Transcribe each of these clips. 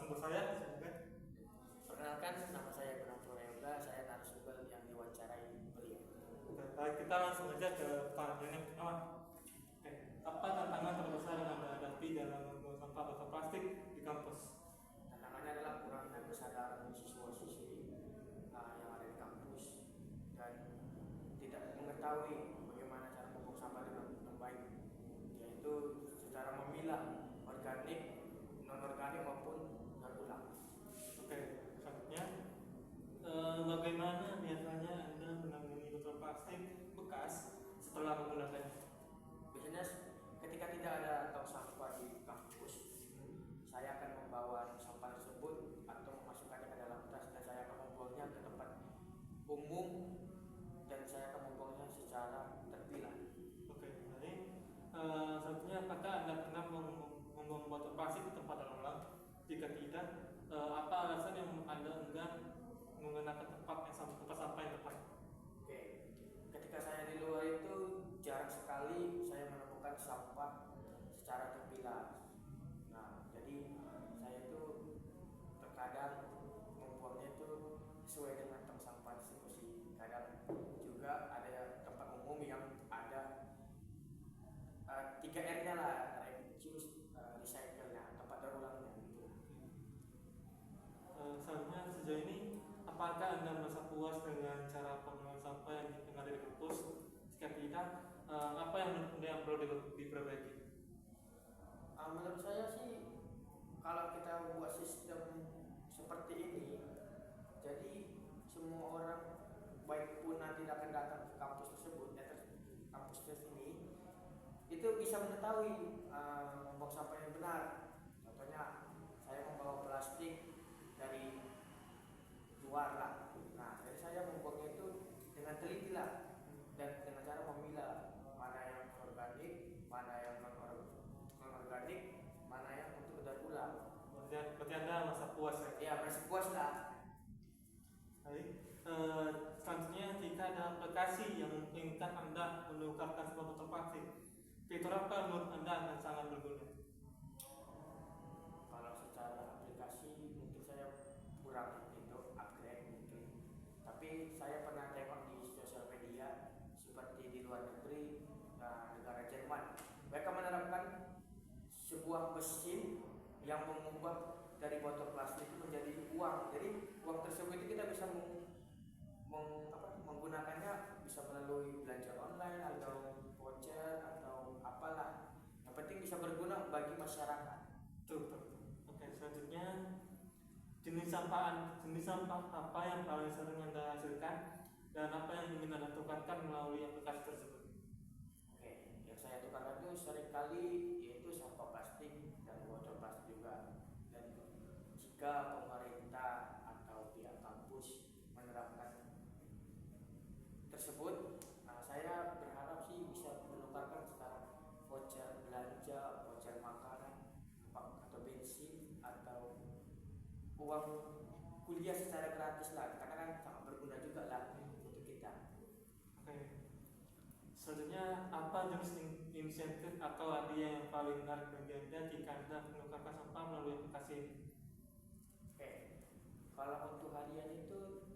narasumber saya, silakan. Perkenalkan, nama saya Gunung Yoga, saya narasumber yang diwawancarai beliau. Oke, baik, kita langsung aja ke pertanyaan yang pertama. Oke, apa tantangan terbesar yang Anda hadapi dalam membuang sampah botol plastik di kampus? Tantangannya adalah kurangnya kesadaran siswa-siswi yang ada di kampus dan tidak mengetahui bagaimana cara membuang sampah dengan baik, yaitu secara memilah organik, non-organik maupun daur ulang. Oke, selanjutnya bagaimana biasanya Anda menangani botol plastik bekas setelah menggunakannya? Biasanya ketika tidak ada tong sampah di kampus, saya akan membawa sampah tersebut atau memasukkannya ke dalam tas dan saya akan membuangnya ke tempat umum dan saya akan membuangnya secara terpilah. Oke, baik. Selanjutnya, apakah Anda pernah membuang botol plastik di tempat daur ulang? Jika tidak, apa alasan yang Anda enggan menggunakan tempat sampah yang tepat? Oke, ketika saya di luar itu jarang sekali saya menemukan sampah secara terpilah. Nah, jadi saya itu terkadang membuangnya itu sesuai dengan tong sampah distribusi. Kadang juga ada tempat umum yang ada 3R-nya lah, reduce, recycle, tempat daur ulangnya gitu. Selanjutnya, sejauh ini apakah Anda merasa puas dengan cara pengelolaan sampah yang ada di kampus? Jika tidak, apa yang perlu diperbaiki? Menurut saya sih kalau kita buat sistem seperti ini, jadi semua orang baik pun nanti akan datang ke kampus tersebut, kampus ini itu bisa mengetahui membuang sampah yang benar. Contohnya saya membawa plastik dari luar lah. Nah, jadi saya membuangnya itu dengan teliti lah dan dengan cara memilah mana yang organik, mana yang non-organik, mana yang untuk daur ulang. Berarti Anda merasa puas ya? Ya, merasa puas lah. Baik. Selanjutnya, jika ada aplikasi yang memungkinkan Anda menukarkan sampah botol plastik, fitur apa menurut Anda akan sangat berguna? Kalau secara aplikasi mungkin saya kurang itu upgrade mungkin. Tapi saya pernah tengok di sosial media seperti di luar negeri, negara Jerman, mereka menerapkan sebuah mesin yang mengubah dari botol plastik itu menjadi uang. Jadi uang tersebut itu kita bisa menggunakannya bisa melalui belanja online atau voucher atau apalah. Yang penting bisa berguna bagi masyarakat. Betul. Oke, selanjutnya jenis sampah apa yang paling sering Anda hasilkan dan apa yang ingin Anda tukarkan melalui aplikasi tersebut? Oke, yang saya tukarkan itu seringkali yaitu sampah plastik dan botol plastik juga. Dan jika pemerintah atau pihak kampus menerapkan tersebut, saya berharap sih bisa menukarkan sekarang voucher belanja, voucher makanan atau bensin atau uang kuliah secara gratis lah, karena kan sangat berguna juga lah untuk kita. Oke. Selanjutnya, apa jenis insentif atau hadiah yang paling menarik bagi Anda jika Anda menukarkan sampah melalui aplikasi ini? Oke, kalau untuk hadiah itu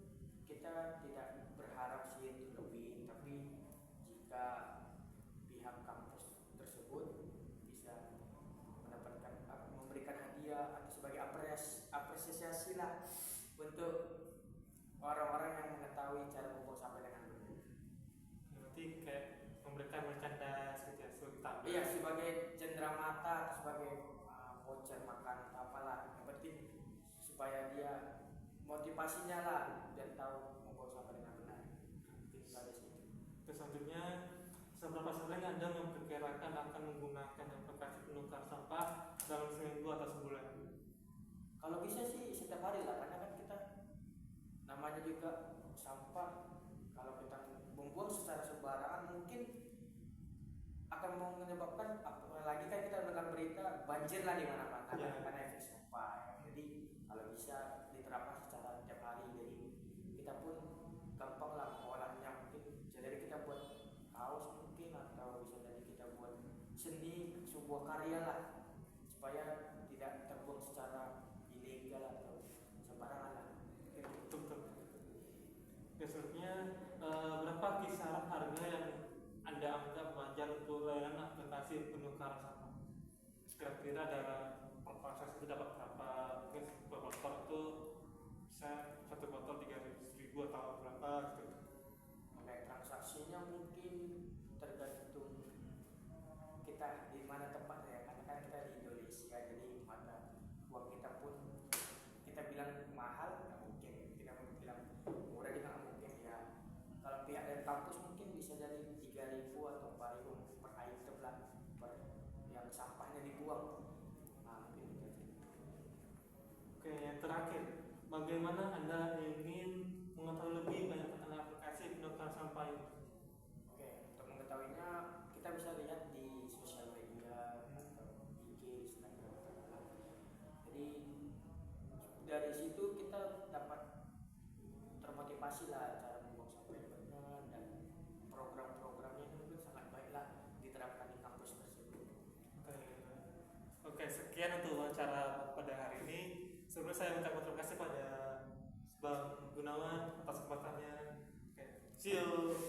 kita tidak berharap sih untuk lebih, tapi jika pihak kampus tersebut bisa memberikan hadiah atau sebagai apresiasi lah untuk orang-orang yang mengetahui cara membuang sampah dengan benar. Berarti kayak memberikan merchandise gitu ya, Iya, sebagai cenderamata atau sebagai voucher makan atau apalah. Yang penting supaya dia motivasinya lah dan tahu membuang sampah dengan benar. Tinggal di situ. Terus selanjutnya, seberapa sering Anda memperkirakan akan menggunakan aplikasi penukar sampah dalam seminggu atau sebulan? Kalau bisa sih setiap hari lah, karena kan kita namanya juga sampah. Kalau kita membuang secara sembarangan mungkin akan menyebabkan, apalagi kan kita mendengar berita banjir lah di mana-mana karena efek sampah. Jadi kalau bisa diterapkan secara setiap hari, jadi kita pun gampang lah mengolahnya. Mungkin jadi kita buat kaos mungkin, atau bisa jadi kita buat seni, sebuah karya lah, supaya tidak terbuang secara ilegal. kira-kira dalam proses itu dapat berapa, mungkin per botol itu bisa satu botol 300.000 atau berapa gitu. Oke, transaksinya mungkin tergantung kita di mana tempatnya ya, karena kan kita di Indonesia, jadi mata uang kita pun kita bilang mahal nggak mungkin, kita bilang murah juga nggak mungkin ya. Kalau pihak dari kampus mungkin bisa dari 3.000 atau 4.000 per item lah, per yang sampahnya dibuang. Nah, mungkin gitu. Oke, yang terakhir, bagaimana Anda ingin mengetahui lebih banyak tentang aplikasi penukaran sampah ini? Oke, untuk mengetahuinya kita bisa lihat di sosial media atau IG, Instagram. Jadi dari situ kita dapat termotivasi lah cara membuang sampah yang benar, dan program-programnya itu sangat baiklah diterapkan di kampus tersebut. Oke, sekian untuk wawancara pada hari ini. Sebelumnya saya mengucapkan terima kasih pada Bang Gunawan atas kesempatannya. Oke, see you.